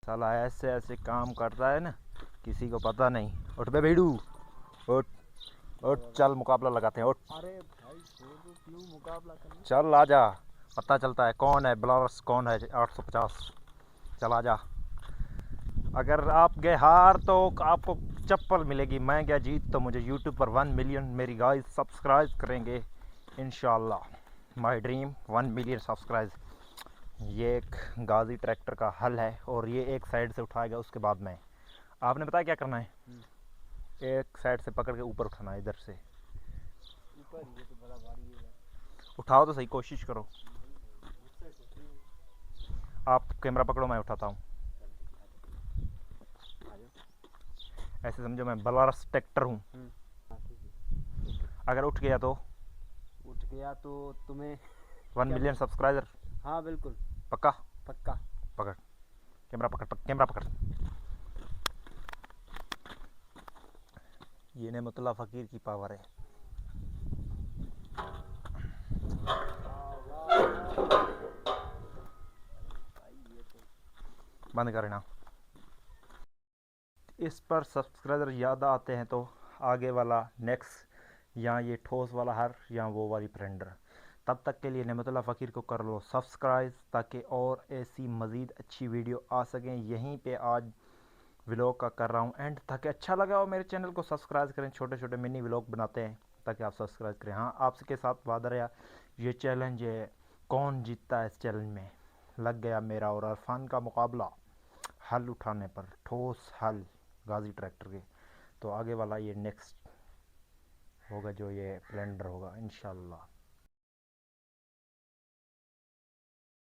साला ऐसे ऐसे काम करता है ना, किसी को पता नहीं। उठ बे बेड़ू, उठ उठ, चल मुकाबला लगाते हैं, उठ। अरे भाई छोड़ दो, क्यों मुकाबला करना। चल आ जा, पता चलता है कौन है ब्लावर्स, कौन है 850। चल आ जा। अगर आप गए हार तो आपको चप्पल मिलेगी, मैं गया जीत तो मुझे यूट्यूब पर 1 मिलियन मेरी गाइस सब्सक्राइब करेंगे इंशाल्लाह। My dream 1 million subscribe. ये एक गाजी ट्रैक्टर का हल है और ये एक साइड से उठाएगा, उसके बाद मैं, आपने बताया क्या करना है, एक साइड से पकड़ के ऊपर उठाना है, इधर से ऊपर ये तो बड़ा भारी है। उठाओ तो सही, कोशिश करो। नहीं भाई मुझसे कुछ नहीं होगा। आप कैमरा पकड़ो, मैं उठाता हूँ। चल ठीक है, आ जाओ। ऐसे समझो मैं बलारस ट्रैक्टर हूँ। हाँ ठीक है। अगर उठ गया तो उठ गया तो तुम्हें 1 क्या मिलियन बोल। सब्सक्राइबर। हाँ बिल्कुल पक्का? पक्का। पकड़ कैमरा, कैमरा पकड़। ये नेमतुल्लाह फ़कीर की पावर है। भाई ये तो बंद करना। इस पर सब्सक्राइबर ज़्यादा आते हैं तो आगे वाला नेक्स्ट, या ये ठोस वाला हर, या वो वाली प्लेंडर। तब तक के लिए नेमतुल्लाह फ़कीर को कर लो सब्सक्राइब, ताकि और ऐसी मज़ीद अच्छी वीडियो आ सकें। यहीं पे आज व्लॉग का कर रहा हूँ एंड, ताकि अच्छा लगा हो मेरे चैनल को सब्सक्राइब करें। छोटे छोटे मिनी व्लॉग बनाते हैं ताकि आप सब्सक्राइब करें। हाँ, आपके साथ वादा रहा, ये चैलेंज है, कौन जीतता है इस चैलेंज में। लग गया मेरा और अरफान का मुकाबला हल उठाने पर, ठोस हल गाजी ट्रैक्टर के। तो आगे वाला ये नेक्स्ट होगा जो ये प्लेंडर होगा इंशाल्लाह।